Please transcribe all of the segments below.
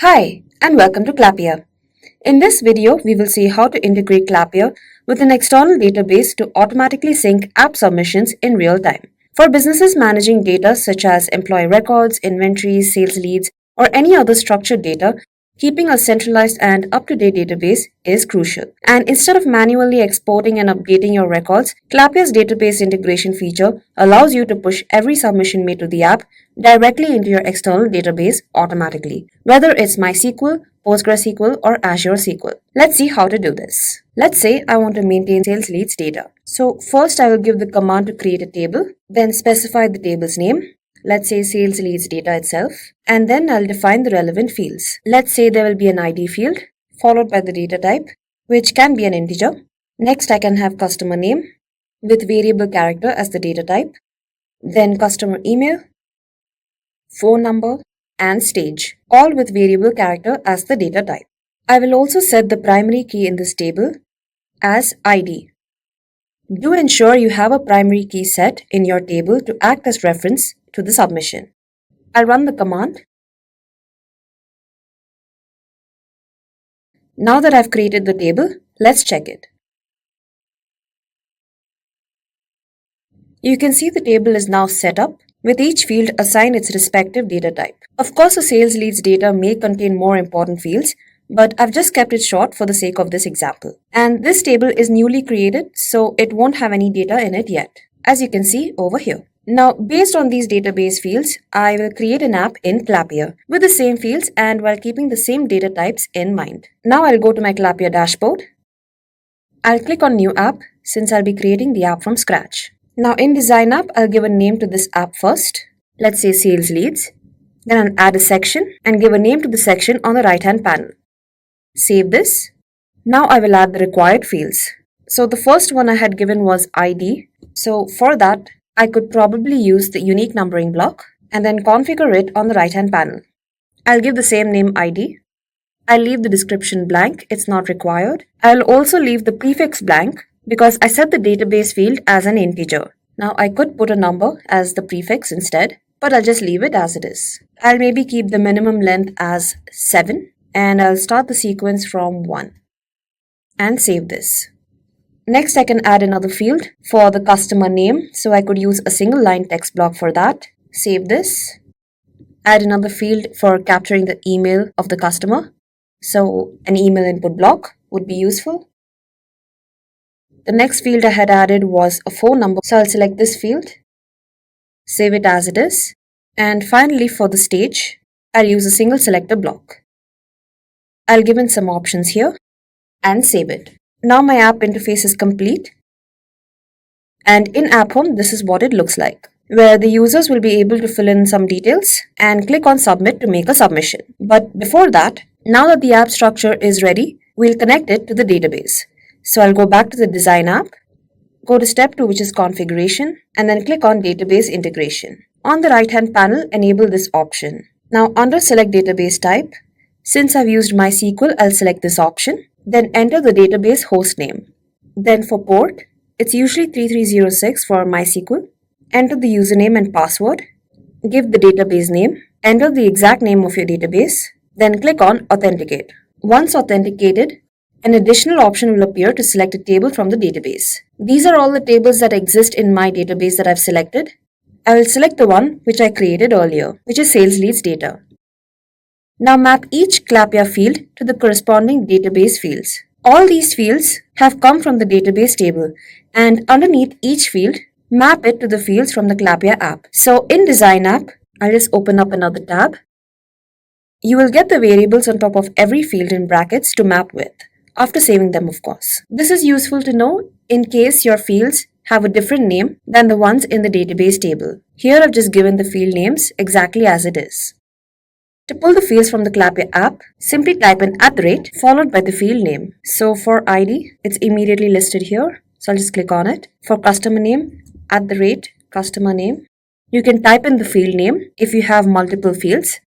Hi, and welcome to Clappia. In this video, we will see how to integrate Clappia with an external database to automatically sync app submissions in real time. For businesses managing data such as employee records, inventories, sales leads, or any other structured data, keeping a centralized and up-to-date database is crucial. And instead of manually exporting and updating your records, Clappia's database integration feature allows you to push every submission made to the app directly into your external database automatically, whether it's MySQL, PostgreSQL, or AzureSQL. Let's see how to do this. Let's say I want to maintain sales leads data. So first I will give the command to create a table, then specify the table's name. Let's say sales leads data itself, and then I'll define the relevant fields. Let's say there will be an ID field, followed by the data type, which can be an integer. Next I can have customer name with variable character as the data type, then customer email, phone number, and stage, all with variable character as the data type. I will also set the primary key in this table as ID. Do ensure you have a primary key set in your table to act as reference to the submission. I'll run the command. Now that I've created the table, let's check it. You can see the table is now set up, with each field assigned its respective data type. Of course, the sales leads data may contain more important fields, but I've just kept it short for the sake of this example. And this table is newly created, so it won't have any data in it yet, as you can see over here. Now, based on these database fields, I will create an app in Clappia with the same fields and while keeping the same data types in mind. Now I'll go to my Clappia dashboard. I'll click on New App since I'll be creating the app from scratch. Now in Design App, I'll give a name to this app first. Let's say Sales Leads. Then I'll add a section and give a name to the section on the right-hand panel. Save this. Now I will add the required fields. So the first one I had given was ID. So for that, I could probably use the unique numbering block and then configure it on the right-hand panel. I'll give the same name ID. I'll leave the description blank, it's not required. I'll also leave the prefix blank because I set the database field as an integer. Now I could put a number as the prefix instead, but I'll just leave it as it is. I'll maybe keep the minimum length as 7 and I'll start the sequence from 1 and save this. Next, I can add another field for the customer name, so I could use a single line text block for that. Save this. Add another field for capturing the email of the customer, so an email input block would be useful. The next field I had added was a phone number, so I'll select this field, save it as it is, and finally for the stage, I'll use a single selector block. I'll give in some options here and save it. Now my app interface is complete, and in App Home this is what it looks like, where the users will be able to fill in some details and click on Submit to make a submission. But before that, now that the app structure is ready, we'll connect it to the database. So I'll go back to the Design app, go to Step 2 which is Configuration, and then click on Database Integration. On the right-hand panel, enable this option. Now under Select Database Type, since I've used MySQL, I'll select this option. Then enter the database host name. Then for port, it's usually 3306 for MySQL. Enter the username and password. Give the database name. Enter the exact name of your database. Then click on Authenticate. Once authenticated, an additional option will appear to select a table from the database. These are all the tables that exist in my database that I've selected. I will select the one which I created earlier, which is Sales Leads data. Now map each Clappia field to the corresponding database fields. All these fields have come from the database table, and underneath each field, map it to the fields from the Clappia app. So in Design app, I'll just open up another tab. You will get the variables on top of every field in brackets to map with, after saving them of course. This is useful to know in case your fields have a different name than the ones in the database table. Here I've just given the field names exactly as it is. To pull the fields from the Clappia app, simply type an @ followed by the field name. So for ID, it's immediately listed here. So I'll just click on it. For customer name, @ customer name. You can type in the field name if you have multiple fields.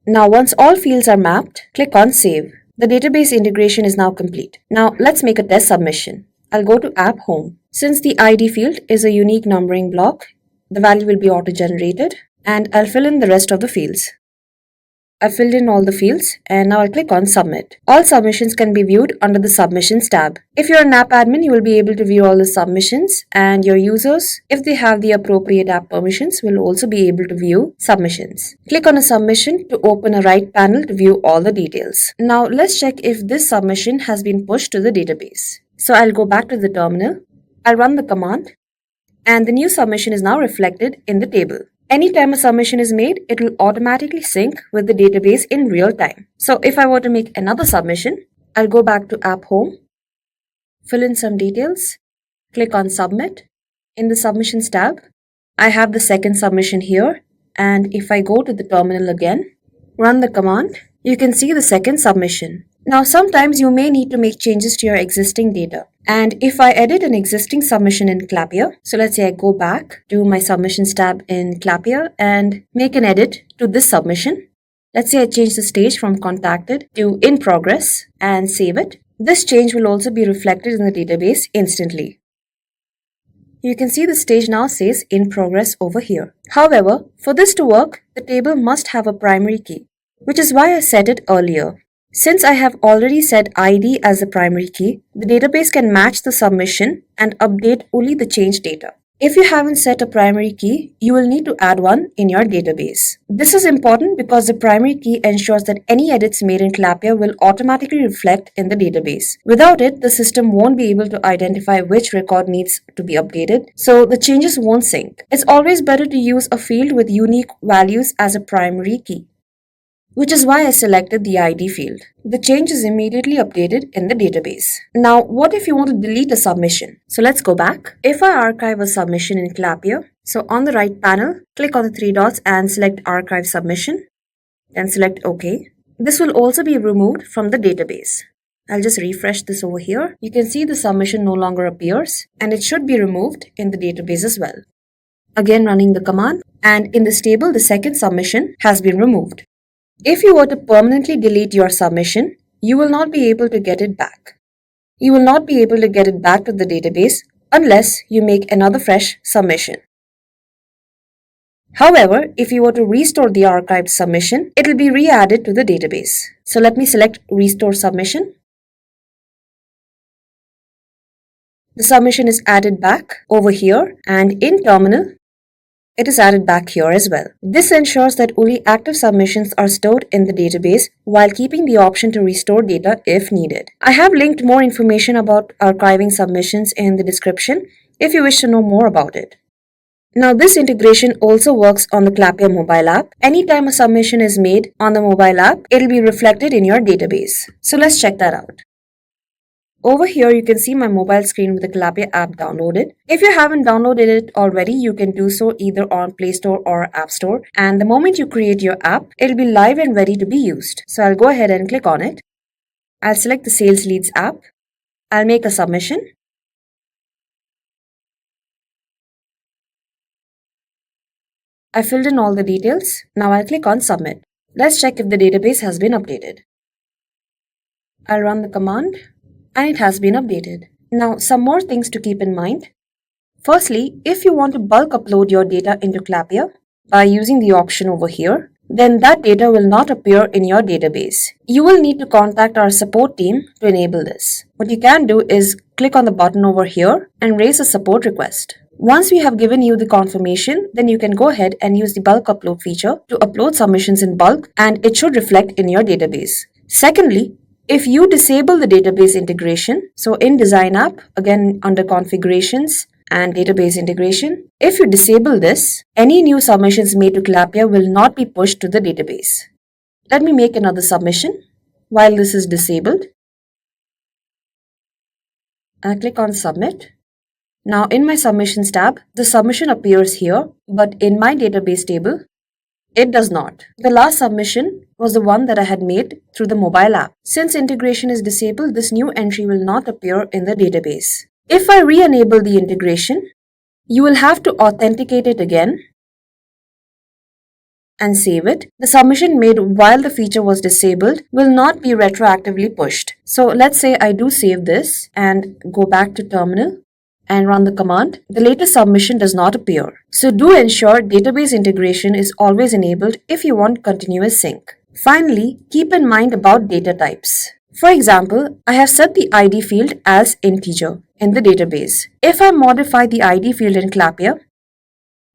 Now once all fields are mapped, click on Save. The database integration is now complete. Now let's make a test submission. I'll go to App Home. Since the ID field is a unique numbering block, the value will be auto-generated. and I'll fill in the rest of the fields. I filled in all the fields and now I'll click on Submit. All submissions can be viewed under the Submissions tab. If you're an app admin, you will be able to view all the submissions, and your users, if they have the appropriate app permissions, will also be able to view submissions. Click on a submission to open a right panel to view all the details. Now let's check if this submission has been pushed to the database. So I'll go back to the terminal. I'll run the command, and the new submission is now reflected in the table. Anytime a submission is made, it will automatically sync with the database in real time. So if I were to make another submission, I'll go back to App Home, fill in some details, click on Submit. In the Submissions tab, I have the second submission here, and if I go to the terminal again, run the command, you can see the second submission. Now sometimes you may need to make changes to your existing data. And if I edit an existing submission in Clappia, so let's say I go back to my Submissions tab in Clappia and make an edit to this submission. Let's say I change the stage from contacted to in progress and save it. This change will also be reflected in the database instantly. You can see the stage now says in progress over here. However, for this to work, the table must have a primary key, which is why I set it earlier. Since I have already set ID as the primary key, the database can match the submission and update only the changed data. If you haven't set a primary key, you will need to add one in your database. This is important because the primary key ensures that any edits made in Clappia will automatically reflect in the database. Without it, the system won't be able to identify which record needs to be updated, so the changes won't sync. It's always better to use a field with unique values as a primary key, which is why I selected the ID field. The change is immediately updated in the database. Now, what if you want to delete a submission? So let's go back. If I archive a submission in Clappia, so on the right panel, click on the three dots and select Archive Submission, then select OK. This will also be removed from the database. I'll just refresh this over here. You can see the submission no longer appears, and it should be removed in the database as well. Again, running the command, and in this table, the second submission has been removed. If you were to permanently delete your submission, you will not be able to get it back. You will not be able to get it back to the database unless you make another fresh submission. However, if you were to restore the archived submission, it will be re-added to the database. So let me select Restore Submission. The submission is added back over here, and in Terminal, it is added back here as well. This ensures that only active submissions are stored in the database while keeping the option to restore data if needed. I have linked more information about archiving submissions in the description if you wish to know more about it. Now this integration also works on the Clappia mobile app. Anytime a submission is made on the mobile app, it will be reflected in your database. So let's check that out. Over here, you can see my mobile screen with the Clappia app downloaded. If you haven't downloaded it already, you can do so either on Play Store or App Store. And the moment you create your app, it'll be live and ready to be used. So I'll go ahead and click on it. I'll select the Sales Leads app. I'll make a submission. I filled in all the details. Now I'll click on Submit. Let's check if the database has been updated. I'll run the command, and it has been updated. Now, some more things to keep in mind. Firstly, if you want to bulk upload your data into Clappia by using the option over here, then that data will not appear in your database. You will need to contact our support team to enable this. What you can do is click on the button over here and raise a support request. Once we have given you the confirmation, then you can go ahead and use the bulk upload feature to upload submissions in bulk, and it should reflect in your database. Secondly, if you disable the database integration, so in Design app, again under Configurations and Database Integration, if you disable this, any new submissions made to Clappia will not be pushed to the database. Let me make another submission while this is disabled. I click on Submit. Now in my Submissions tab, the submission appears here, but in my database table, it does not. The last submission was the one that I had made through the mobile app. Since integration is disabled, this new entry will not appear in the database. If I re-enable the integration, you will have to authenticate it again and save it. The submission made while the feature was disabled will not be retroactively pushed. So let's say I do save this and go back to terminal. and run the command, the latest submission does not appear. So do ensure database integration is always enabled if you want continuous sync. Finally, keep in mind about data types. For example, I have set the ID field as integer in the database. If I modify the ID field in Clappia,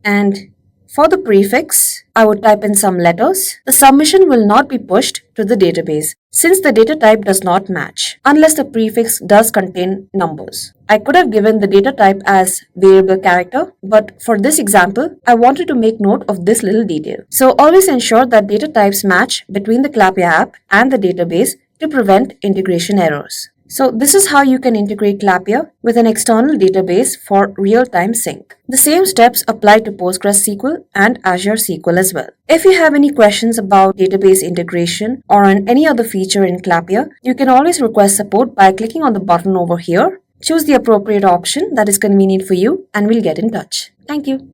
and for the prefix, I would type in some letters, the submission will not be pushed to the database since the data type does not match unless the prefix does contain numbers. I could have given the data type as variable character, but for this example, I wanted to make note of this little detail. So always ensure that data types match between the Clappia app and the database to prevent integration errors. So this is how you can integrate Clappia with an external database for real-time sync. The same steps apply to PostgreSQL and AzureSQL as well. If you have any questions about database integration or on any other feature in Clappia, you can always request support by clicking on the button over here. Choose the appropriate option that is convenient for you and we'll get in touch. Thank you.